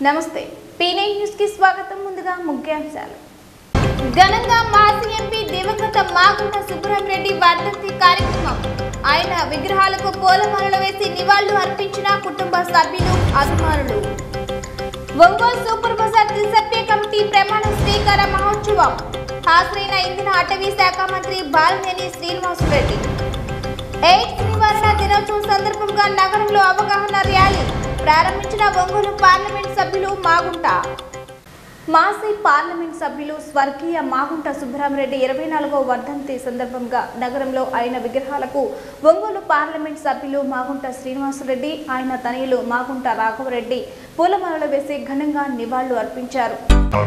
నమస్తే పీనే న్యూస్ కి స్వాగతం. ముందుగా ముఖ్యాంశాలు. ఘనంగా మాజీ ఎంపీ దివంగత మాగుంట సుబ్రహ్మరెడ్డి వర్ధంతి కార్యక్రమం. ఆయన విగ్రహాలకు పూలమాలలు వేసి నివాళులు అర్పించిన కుటుంబ సభ్యులు, అభిమానులు. ఒంగోలు సూపర్ బజార్ త్రిసభ్య కమిటీ ప్రమాణ స్వీకార మహోత్సవం. హాజరైన ఇంధన అటవీ శాఖ మంత్రి బాలినేని శ్రీనివాసరెడ్డి. ఎయిడ్స్ నివారణ దినోత్సవం సందర్భంగా నగరంలో అవగాహన ర్యాలీ ప్రారంభించిన ఒంగోలు పార్లమెంట్ సభ్యులు మాగుంట. మాజీ పార్లమెంట్ సభ్యులు స్వర్గీయ మాగుంట సుబ్రహ్మరెడ్డి 24వ వర్ధంతి సందర్భంగా నగరంలో ఆయన విగ్రహాలకు ఒంగోలు పార్లమెంట్ సభ్యులు మాగుంట శ్రీనివాసరెడ్డి, ఆయన తనయులు మాగుంట రాఘవరెడ్డి పూలమాలలు వేసి ఘనంగా నివాళులు అర్పించారు. I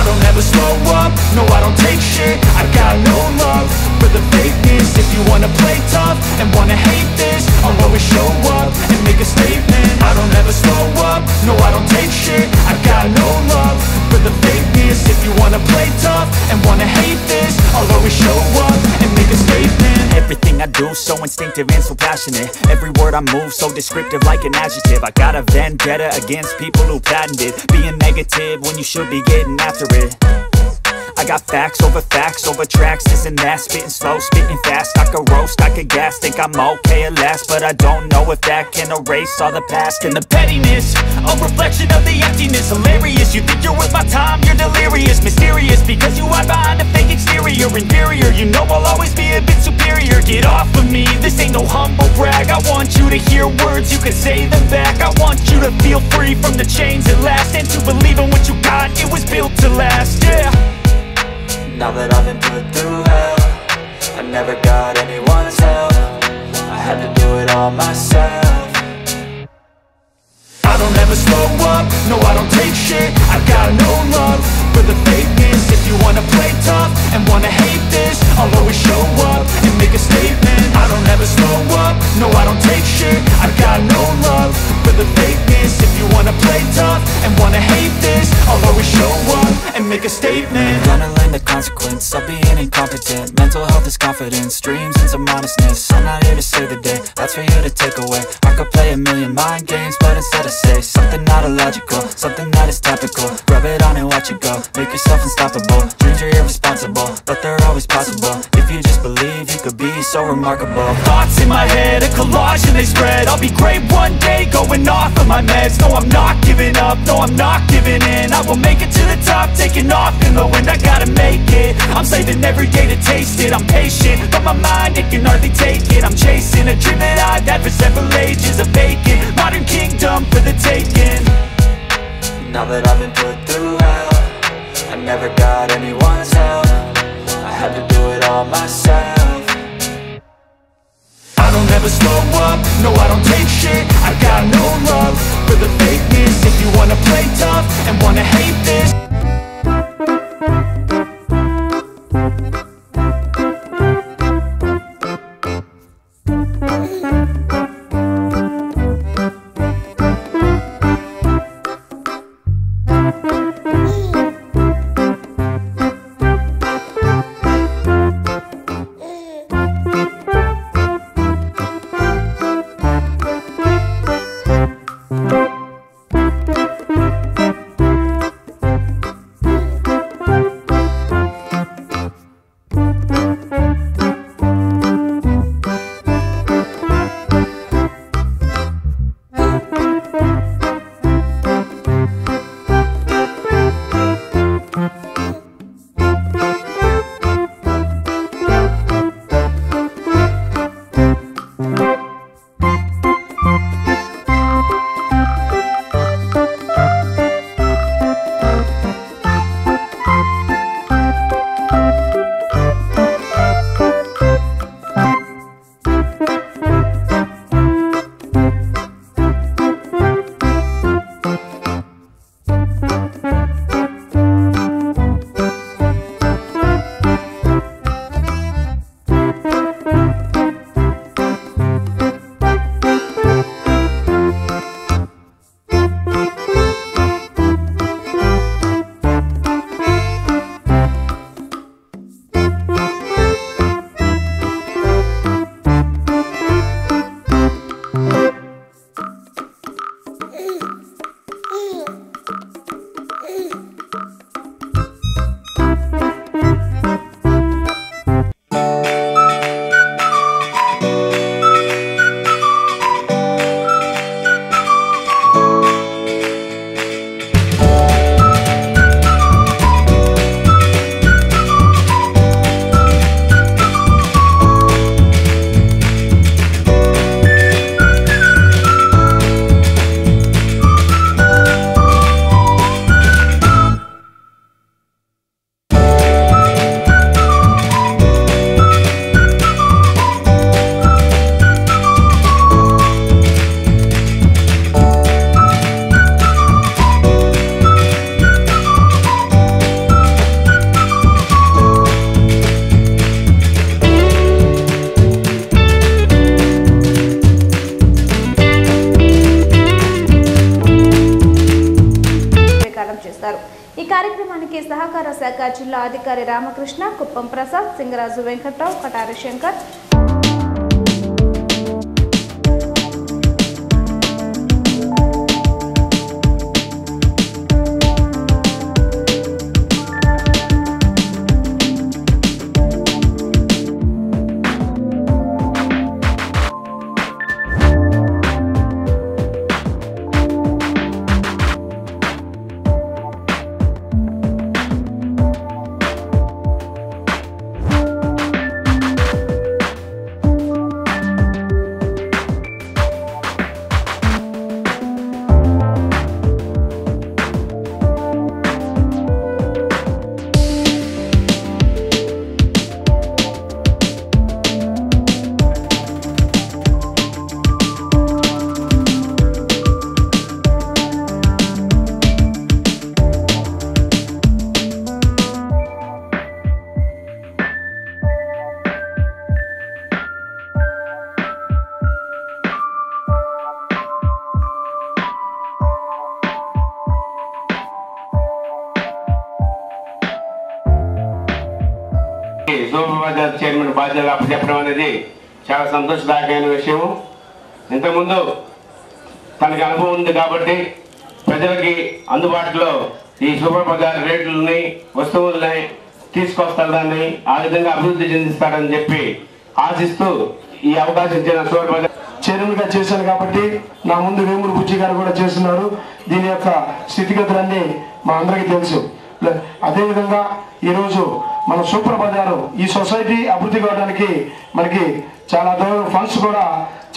don't ever slow up, no I don't take shit. I got no love for the fakeness. If you wanna play tough and wanna hate this, I'll always show up and make a statement. I don't ever slow up, no I don't take shit. I got no love for the fakeness. If you wanna play tough and wanna hate this, I'll always show up and make a statement. Everything I do so instinctive and so passionate. Every word I move so descriptive like an adjective. I got a vendetta against people who patented being negative when you should be getting after it. I got facts over tracks, this and that. Spitting slow, spitting fast. I could roast, I could gas. Think I'm okay at last, but I don't know if that can erase all the past. And the pettiness, a reflection of the emptiness. Hilarious, you think you're worth my time, you're delirious. Mysterious, because you hide behind a fake exterior. Inferior, you know I'll always be a bit superior. Get off of me, this ain't no humble brag. I want you to hear words, you can say them back. I want you to feel free from the chains at last, and to believe in what you got, it was built to last, yeah. Now that I've been put through hell, I never got anyone's help. I had to do it all myself. I don't ever slow up, no I don't take shit. I got no love for the fakeness. If you wanna play tough and wanna hate this, I'll always show up and make a statement. I don't ever slow up, no I don't take shit. I got no love for the fakeness. If you wanna play tough and wanna hate this, I'll always show up and make a statement. Gonna learn the consequence of being incompetent. Mental health is confidence, dreams and some honestness. I'm not here to save the day, that's for you to take away. I could play a million mind games, but instead I say something not illogical, something that is topical. Rub it on and watch it go, make yourself unstoppable. Dreams are irresponsible, but they're always possible. If you just believe, you could be so remarkable. Thoughts in my head, a collage and they spread. I'll be great one day, going off of my meds. No, I'm not giving up, no, I'm not giving in. I will make it to the top, taking off in the wind. I gotta make it, I'm saving every day to taste it. I'm patient, but my mind, it can hardly take it. I'm chasing a dream that I've had for several ages. A vacant, modern kingdom for the taking. Now that I've been put through hell, I never got anyone's help. I had to do it all myself. I don't ever slow up, no I don't take shit. I got no love for the fakeness. If you wanna play tough and wanna hate this, శాఖ జిల్లా అధికారి Ramakrishna, Kuppam Prasad, Singaraju Venkatrao, Katari Shankar, supervisor chairman బాధ్యతలు అప్పచెప్పడం అనేది చాలా సంతోషదాయకమైన విషయం. ఇంతకుముందు తనకి అనుభవం ఉంది కాబట్టి ప్రజలకి అందుబాటులో ఈ సూపర్ బజార్ రేట్లని వస్తువులని తీసుకొస్తాడని ఆ విధంగా అభివృద్ధి చెందిస్తాడని చెప్పి ఆశిస్తూ ఈ అవకాశం ఇచ్చిన సూపర్ బజార్ చైర్మన్ గా చేశాను కాబట్టి నా ముందు వేమూరు బుజ్జి గారు కూడా చేస్తున్నారు. దీని యొక్క స్థితిగతులన్నీ మా అందరికీ తెలుసు. అదేవిధంగా ఈరోజు మన సూపర్ బజారు ఈ సొసైటీ అభివృద్ధి కావడానికి మనకి చాలా ఫండ్స్ కూడా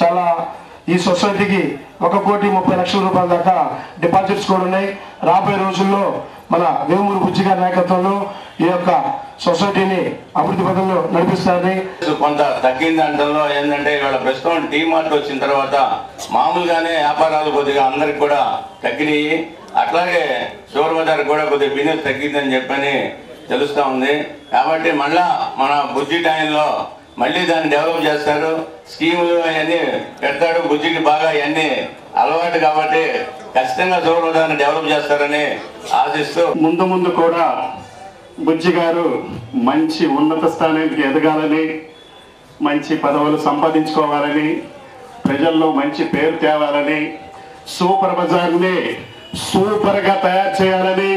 చాలా ఈ సొసైటీకి 1,30,00,000 రూపాయల దాకా డిపాజిట్స్ కూడా ఉన్నాయి. రాబోయే రోజుల్లో మన వేమూరు బుజ్జి గారి నాయకత్వంలో ఈ యొక్క సొసైటీని అభివృద్ధి పథంలో నడిపిస్తారని. కొంత తగ్గింది అంటంలో ఏంటంటే ఇవాళ ప్రస్తుతం టీమార్ట్ వచ్చిన తర్వాత మామూలుగానే వ్యాపారాలు కొద్దిగా అందరికి కూడా తగ్గినాయి. అట్లాగే సూపర్ బజార్ కూడా కొద్దిగా బిజినెస్ తగ్గిందని చెప్పని తెలుస్తూ ఉంది. కాబట్టి మళ్ళా మన బుజ్జి టైంలో మళ్ళీ దాన్ని డెవలప్ చేస్తారు, స్కీములు అవన్నీ పెడతాడు. బుజ్జికి బాగా అవన్నీ అలవాటు కాబట్టి ఖచ్చితంగా సూపర్ బజార్ని డెవలప్ చేస్తారని ఆశిస్తూ ముందు ముందు కూడా బుజ్జి గారు మంచి ఉన్నత స్థానానికి ఎదగాలని, మంచి పదవులు సంపాదించుకోవాలని, ప్రజల్లో మంచి పేరు తేవాలని, సూపర్ బజార్ని సూపర్గా తయారు చేయాలని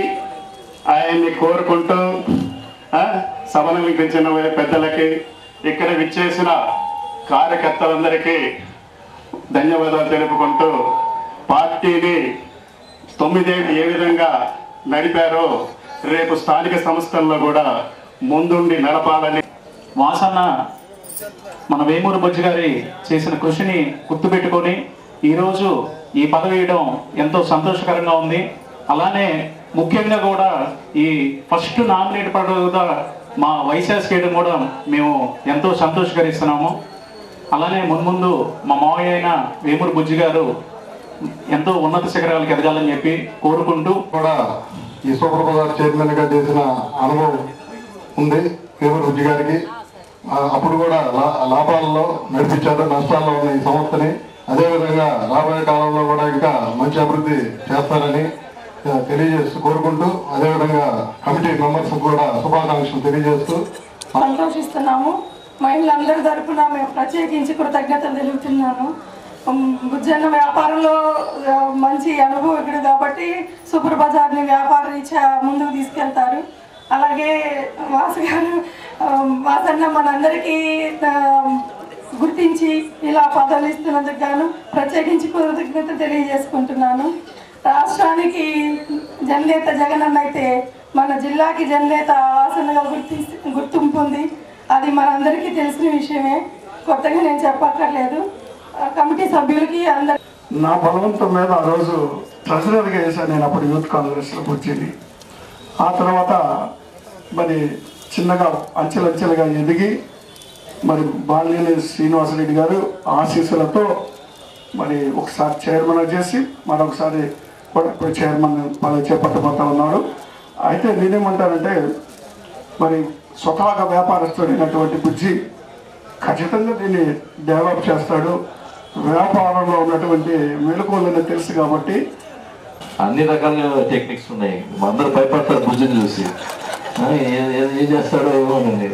ఆయన్ని కోరుకుంటూ సభలంకరించిన పెద్దలకి, ఇక్కడ విచ్చేసిన కార్యకర్తలందరికీ ధన్యవాదాలు తెలుపుకుంటూ పార్టీని 9 ఏళ్ళు ఏ విధంగా నడిపారో రేపు స్థానిక సంస్థల్లో కూడా ముందుండి నడపాలని. వాసన్న మన వేమూరు బుజ్జి గారి చేసిన కృషిని గుర్తుపెట్టుకొని ఈరోజు ఈ పదవి ఇవ్వడం ఎంతో సంతోషకరంగా ఉంది. అలానే ముఖ్యంగా కూడా ఈ ఫస్ట్ నామినేట్ పడగా మా వైశాస్ చేయడం కూడా మేము ఎంతో సంతోషకరిస్తున్నాము. అలానే మున్ముందు మా మావయ్య అయిన వేమూరు బుజ్జి గారు ఎంతో ఉన్నత శిఖరాలకు ఎదగాలని చెప్పి కోరుకుంటూ కూడా ఈ సూపర్ బజార్ చైర్మన్ గా చేసిన అనుభవం ఉంది వేమూరు బుజ్జి గారికి. అప్పుడు కూడా లాభాలలో నడిపించారు, నష్టాల్లో ఉన్న ఈ సంస్థని. అదేవిధంగా రాబోయే కాలంలో కూడా ఇంకా మంచి అభివృద్ధి చేస్తారని తెలియజేస్తూ కోరుకుంటూ, అదేవిధంగా కమిటీ మెంబర్స్ కూడా శుభాకాంక్షలు తెలియజేస్తూ సంతోషిస్తున్నాము. మహిళలందరి తరఫున మేము ప్రత్యేకించి కృతజ్ఞతలు తెలుపుతున్నాము. బుజ్జన్న వ్యాపారంలో మంచి అనుభవకుడు కాబట్టి సూపర్ బజార్ని వ్యాపార రీత్యా ముందుకు తీసుకెళ్తారు. అలాగే వాసన్న మనందరికీ గుర్తించి ఇలా పదవులు ఇస్తున్నందుకు గాను ప్రత్యేకించి కృతజ్ఞత తెలియజేసుకుంటున్నాను. రాష్ట్రానికి జననేత జగనన్న అయితే మన జిల్లాకి జననేత వాసనగా గుర్తింపు ఉంది. అది మనందరికీ తెలిసిన విషయమే, కొత్తగా నేను చెప్పక్కర్లేదు. కమిటీ సభ్యులకి అందరు నా బలవంతం మీద ఆ రోజు ట్రెజరర్గా వేశాను నేను అప్పుడు యూత్ కాంగ్రెస్లో కూర్చుని. ఆ తర్వాత మరి చిన్నగా అంచెలంచెలుగా ఎదిగి మరి బాలినేని శ్రీనివాసరెడ్డి గారు ఆశీస్సులతో మరి ఒకసారి చైర్మన్ చేసి మరొకసారి కూడా ఇప్పుడు చైర్మన్ పదవి చేపట్టబోతా ఉన్నాడు. అయితే నేనేమంటానంటే మరి స్వతహాగా వ్యాపారస్తుడైనటువంటి బుజ్జి ఖచ్చితంగా దీన్ని డెవలప్ చేస్తాడు. వ్యాపారంలో ఉన్నటువంటి మెలకువలను తెలుసు కాబట్టి అన్ని రకాల టెక్నిక్స్ ఉన్నాయి. అందరూ భయపడతారు బుజ్జిని చూసి. ఏం చేస్తాడో ఏమోనండి.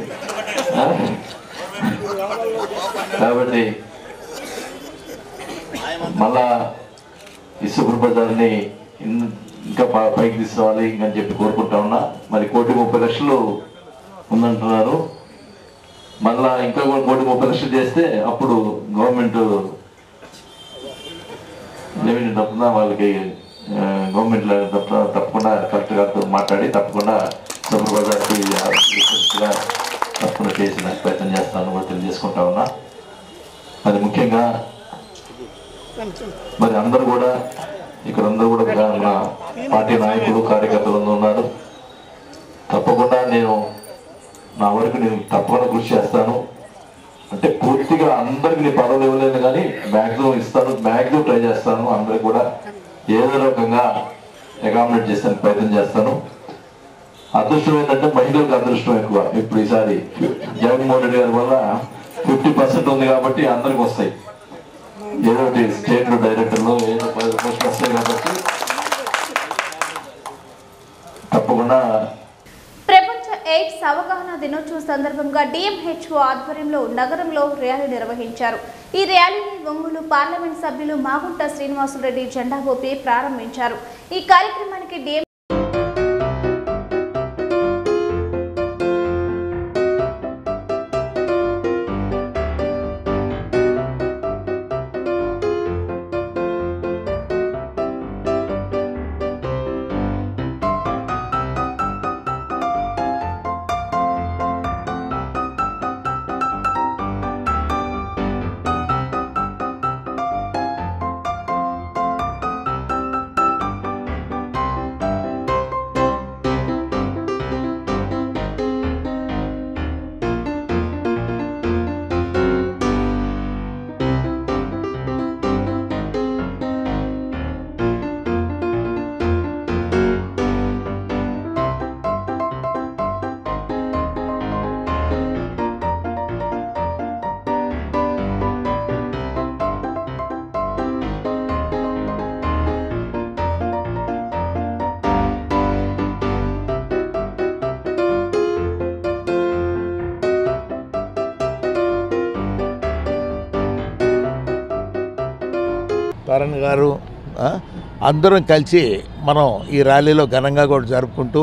కాబట్టి మళ్ళా ఈ సూపర్ బజార్ని ఇంకా పైకి తీసుకోవాలి అని చెప్పి కోరుకుంటా ఉన్నా. మరి 1,30,00,000 ఉందంటున్నారు. మళ్ళా ఇంకా 1,30,00,000 చేస్తే అప్పుడు గవర్నమెంట్ రెవెన్యూ తప్పున వాళ్ళకి గవర్నమెంట్ తప్పకుండా కలెక్టర్ గారితో మాట్లాడి తప్పకుండా సూపర్ బజార్కి తప్పకుండా చేసిన ప్రయత్నం చేస్తాను కూడా తెలియజేసుకుంటా ఉన్నా. అది ముఖ్యంగా మరి అందరూ కూడా ఇక్కడ అందరూ కూడా మన పార్టీ నాయకులు కార్యకర్తలు ఉన్నారు. తప్పకుండా నేను నా వరకు నేను తప్పకుండా కృషి చేస్తాను. అంటే పూర్తిగా అందరికి నేను పదవులు ఇవ్వలేదు కానీ మ్యాక్సిమం ఇస్తాను, మ్యాక్సిమం ట్రై చేస్తాను. అందరికి కూడా ఏదో రకంగా అకామిడేట్ చేస్తాను ప్రయత్నం చేస్తాను. అదృష్టం ఏంటంటే మహిళలకు అదృష్టం ఎక్కువ. ఇప్పుడు ఈసారి జగన్మోహన్ రెడ్డి గారి వల్ల 50% ఉంది కాబట్టి అందరికి వస్తాయి. ఏదో స్టేట్ డైరెక్టర్లు ఏదో పోస్ట్ వస్తాయి కాబట్టి తప్పకుండా. ప్రపంచ ఎయిడ్స్ అవగాహన దినోత్సవం సందర్భంగా డిఎంహెచ్ఓ ఆధ్వర్యంలో నగరంలో ర్యాలీ నిర్వహించారు. ఈ ర్యాలీని ఒంగోలు పార్లమెంట్ సభ్యులు మాగుంట శ్రీనివాసులరెడ్డి జెండా ఊపి ప్రారంభించారు. ఈ కార్యక్రమానికి డిఎం తరణ్ గారు అందరం కలిసి మనం ఈ ర్యాలీలో ఘనంగా కూడా జరుపుకుంటూ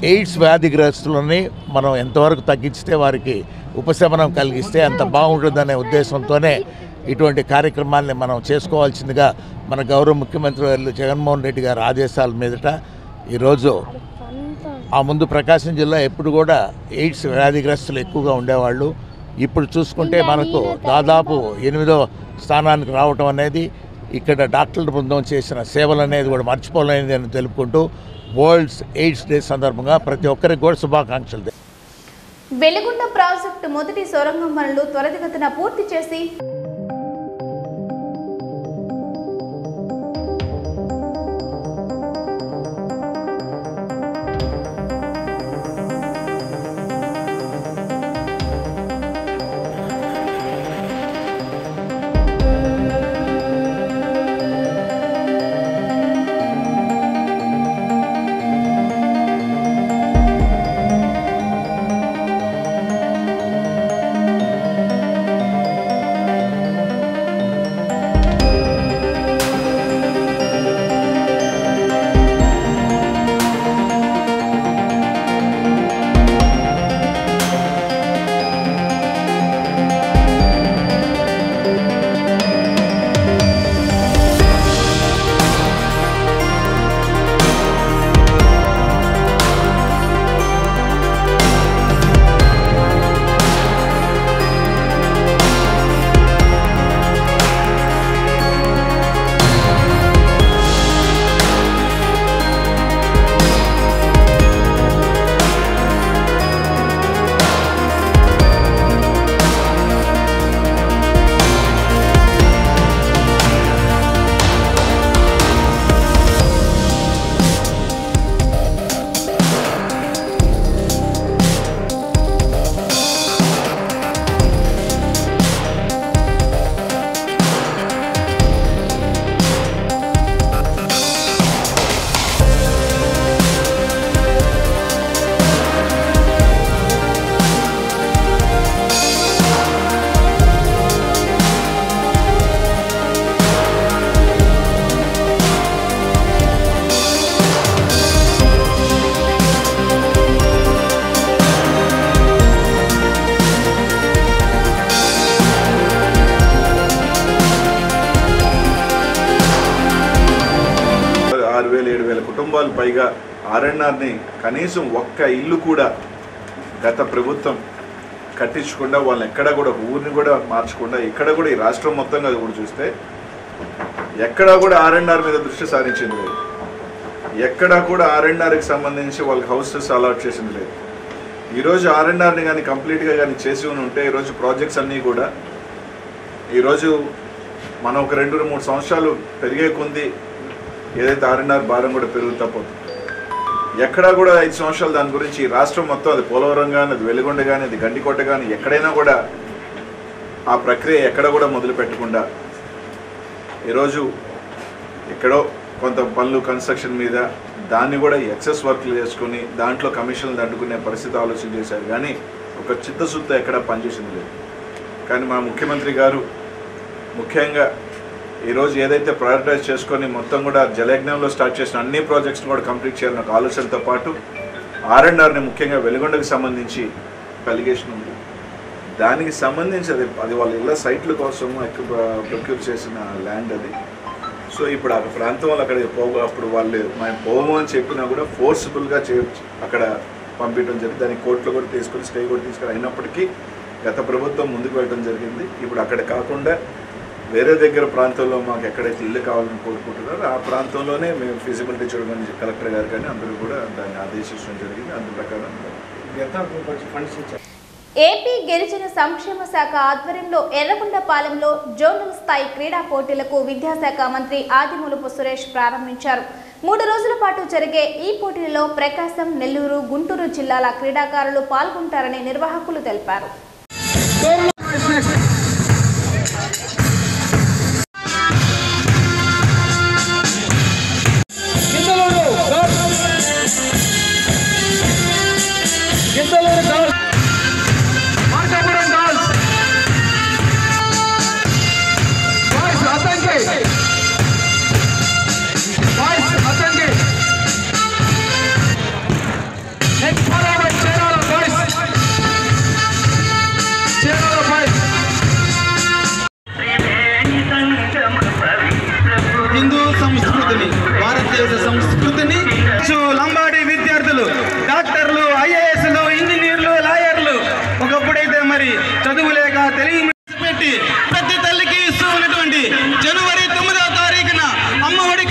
ఎయిడ్స్ వ్యాధిగ్రస్తులని మనం ఎంతవరకు తగ్గించితే వారికి ఉపశమనం కలిగిస్తే అంత బాగుంటుందనే ఉద్దేశంతోనే ఇటువంటి కార్యక్రమాన్ని మనం చేసుకోవాల్సిందిగా మన గౌరవ ముఖ్యమంత్రి గారు జగన్మోహన్ రెడ్డి గారి ఆదేశాల మీదట ఈరోజు ఆ ముందు ప్రకాశం జిల్లా ఎప్పుడు కూడా ఎయిడ్స్ వ్యాధిగ్రస్తులు ఎక్కువగా ఉండేవాళ్ళు. ఇప్పుడు చూసుకుంటే మనకు దాదాపు 8వ స్థానానికి రావటం అనేది ఇక్కడ డాక్టర్ల బృందం చేసిన సేవలు అనేది కూడా మర్చిపోలేనిది అని తెలుపుకుంటూ వరల్డ్స్ ఎయిడ్స్ డే సందర్భంగా ప్రతి ఒక్కరికి కూడా శుభాకాంక్షలు. వెలుగొండ ప్రాజెక్టు మొదటి సొరంగం పనులు త్వరితగతిన పూర్తి చేసి కుటుంబాలు పైగా ఆర్ఎన్ఆర్ని కనీసం ఒక్క ఇల్లు కూడా గత ప్రభుత్వం కట్టించకుండా వాళ్ళని ఎక్కడా కూడా ఊరిని కూడా మార్చకుండా ఎక్కడ కూడా ఈ రాష్ట్రం మొత్తంగా కూడా చూస్తే ఎక్కడా కూడా ఆర్ఎన్ఆర్ మీద దృష్టి సారించింది లేదు. ఎక్కడా కూడా ఆర్ఎన్ఆర్కి సంబంధించి వాళ్ళకి హౌసెస్ అలాట్ చేసింది లేదు. ఈరోజు ఆర్ఎన్ఆర్ని కానీ కంప్లీట్గా కానీ చేసి ఉంటే ఈరోజు ప్రాజెక్ట్స్ అన్నీ కూడా ఈరోజు మనం ఒక 2-3 సంవత్సరాలు పెరిగే కొంది ఏదైతే ఆర్ఎన్ఆర్ భారం కూడా పెరుగుతా పోతుంది. ఎక్కడా కూడా 5 సంవత్సరాలు దాని గురించి రాష్ట్రం మొత్తం అది పోలవరం కానీ అది వెలుగొండ కానీ అది గండికోట కానీ ఎక్కడైనా కూడా ఆ ప్రక్రియ ఎక్కడ కూడా మొదలు పెట్టకుండా ఈరోజు ఎక్కడో కొంత పనులు కన్స్ట్రక్షన్ మీద దాన్ని కూడా ఎక్సెస్ వర్క్లు చేసుకుని దాంట్లో కమిషన్లు దండుకునే పరిస్థితి ఆలోచన చేశారు. కానీ ఒక చిత్తశుద్ధి ఎక్కడ పనిచేసింది లేదు. కానీ మా ముఖ్యమంత్రి గారు ముఖ్యంగా ఈరోజు ఏదైతే ప్రయారిటైజ్ చేసుకొని మొత్తం కూడా జలయజ్ఞంలో స్టార్ట్ చేసిన అన్ని ప్రాజెక్ట్స్ని కూడా కంప్లీట్ చేయాలన్న ఒక ఆలోచనతో పాటు ఆర్ఎన్ఆర్ని ముఖ్యంగా వెలుగొండకి సంబంధించి అలిగేషన్ ఉంది. దానికి సంబంధించి అది వాళ్ళ ఇళ్ళ సైట్ల కోసం ప్రొక్యూర్ చేసిన ల్యాండ్ అది. సో ఇప్పుడు ఆ ప్రాంతం వాళ్ళు అక్కడ అప్పుడు వాళ్ళు మేము పోము అని చెప్పినా కూడా ఫోర్స్ఫుల్గా అక్కడ పంపించడం జరిగింది. దానికి కోర్టులో కూడా తీసుకొని స్టే కూడా తీసుకొని అయినప్పటికీ గత ప్రభుత్వం ముందుకు వెళ్ళడం జరిగింది. ఇప్పుడు అక్కడ కాకుండా వేరే దగ్గర ప్రాంతంలో మాకు ఎక్కడైతే ఇల్లు కావాలని కోరుకుంటున్నారో ఆ ప్రాంతంలోనే మేము ఫిజిబిలిటీ చూడమని కలెక్టర్ గారు కానీ అందరూ కూడా దాన్ని ఆదేశించడం జరిగింది. అందు ప్రకారం ఏపీ గిరిజన సంక్షేమ శాఖ ఆధ్వర్యంలో ఎర్రగొండపాలెంలో జోనల్ స్థాయి క్రీడా పోటీలకు విద్యాశాఖ మంత్రి ఆదిమూలపు సురేష్ ప్రారంభించారు. 3 రోజుల పాటు జరిగే ఈ పోటీలలో ప్రకాశం, నెల్లూరు, గుంటూరు జిల్లాల క్రీడాకారులు పాల్గొంటారని నిర్వాహకులు తెలిపారు. హిందూ సంస్కృతిని, భారతదేశ సంస్కృతిని లంబాడి విద్యార్థులు, డాక్టర్లు, ఐఏఎస్లు, ఇంజనీర్లు, లాయర్లు ఒకప్పుడైతే మరి చదువు లేక తెలియపెట్టి ప్రతి తల్లికి ఇస్తూ ఉన్నటువంటి జనవరి 9వ తారీఖున అమ్మఒడి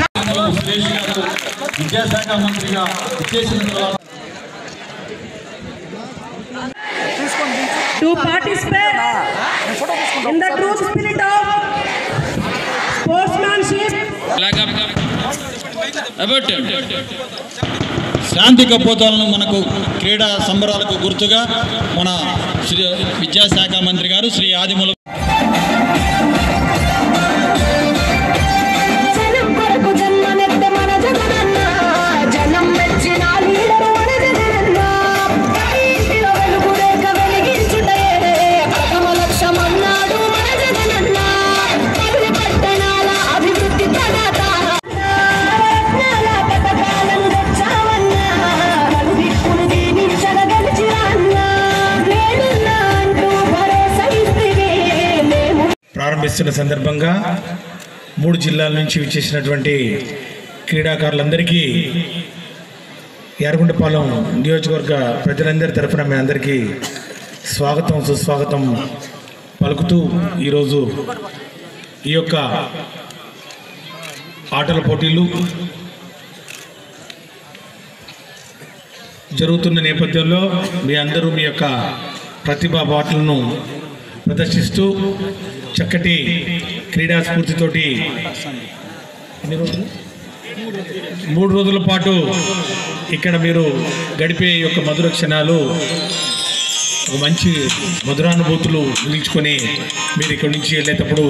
విద్యాశాఖ మంత్రిగా to participate in the true spirit of sportsmanship. శాంతి కపోతాలను మనకు క్రీడా సంబరాలకు గుర్తుగా మన శ్రీ విద్యాశాఖ మంత్రి గారు శ్రీ ఆదిమూల ప్రారంభిస్తున్న సందర్భంగా 3 జిల్లాల నుంచి విచ్చేసినటువంటి క్రీడాకారులందరికీ ఎర్రగొండపాలెం నియోజకవర్గ ప్రజలందరి తరఫున మీ అందరికీ స్వాగతం సుస్వాగతం పలుకుతూ ఈరోజు ఈ యొక్క ఆటల పోటీలు జరుగుతున్న నేపథ్యంలో మీ అందరూ మీ యొక్క ప్రతిభా పాటలను ప్రదర్శిస్తూ చక్కటి క్రీడా స్ఫూర్తితోటి 3 రోజుల పాటు ఇక్కడ మీరు గడిపే యొక్క మధుర క్షణాలు ఒక మంచి మధురానుభూతులు నిలుచుకొని మీరు ఇక్కడి నుంచి వెళ్ళేటప్పుడు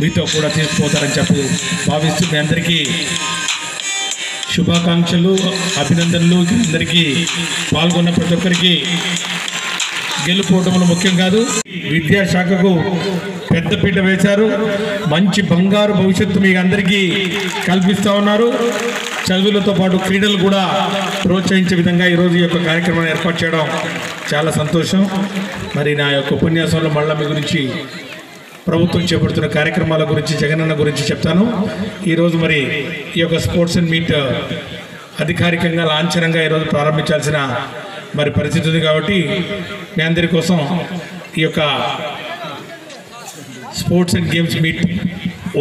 మీతో కూడా తీసుకుపోతారని చెప్పి భావిస్తూ మీ అందరికీ శుభాకాంక్షలు, అభినందనలు. అందరికీ పాల్గొన్న ప్రతి ఒక్కరికి గెలుపోవటంలో ముఖ్యం కాదు, విద్యాశాఖకు పెద్దపీట వేశారు. మంచి బంగారు భవిష్యత్తు మీ అందరికీ కల్పిస్తూ ఉన్నారు. చదువులతో పాటు క్రీడలు కూడా ప్రోత్సహించే విధంగా ఈరోజు ఈ యొక్క కార్యక్రమాన్ని ఏర్పాటు చేయడం చాలా సంతోషం. మరి నా యొక్క ఉపన్యాసంలో మళ్ళీ మీ గురించి ప్రభుత్వం చేపడుతున్న కార్యక్రమాల గురించి, జగనన్న గురించి చెప్తాను. ఈరోజు మరి ఈ యొక్క స్పోర్ట్స్ అండ్ మీట్ అధికారికంగా లాంఛనంగా ఈరోజు ప్రారంభించాల్సిన మరి పరిస్థితి ఉంది కాబట్టి మీ అందరి కోసం ఈ యొక్క sports and games meet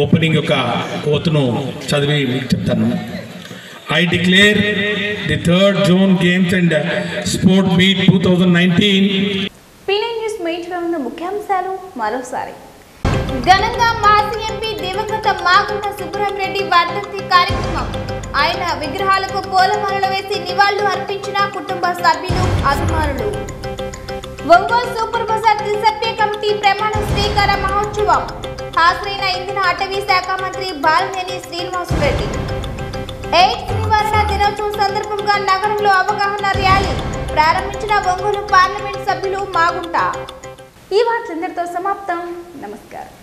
opening యొక్క ఓతును చదివి మీకు చెప్తాను. I declare the 3rd Zone Games and Sport Meet 2019. పీనై news మీట్లో ఉన్న ముఖ్యాంశాలు మరోసారి. ఘనంగా మాజీ ఎంపీ దివంగత మాగుంట సుబ్రహ్మరెడ్డి వర్ధంతి కార్యక్రమం. ఆయన విగ్రహాలకు పూలమాలలు వేసి నివాళులు అర్పించిన కుటుంబ సభ్యులు, అభిమానులు. ఒంగోలు సూపర్ బజార్ త్రిసభ్య కమిటీ ప్రమాణ స్వీకార మహోత్సవం. హాజరైన ఇంధన అటవీ శాఖ మంత్రి బాలినేని శ్రీనివాసరెడ్డి. ఎయిడ్స్ నివారణ దినోత్సవం సందర్భంగా నగరంలో అవగాహన ర్యాలీ ప్రారంభించిన ఒంగోలు పార్లమెంట్ సభ్యులు మాగుంట. ఈ వార్తలందరితో సమాప్తం. నమస్కారం.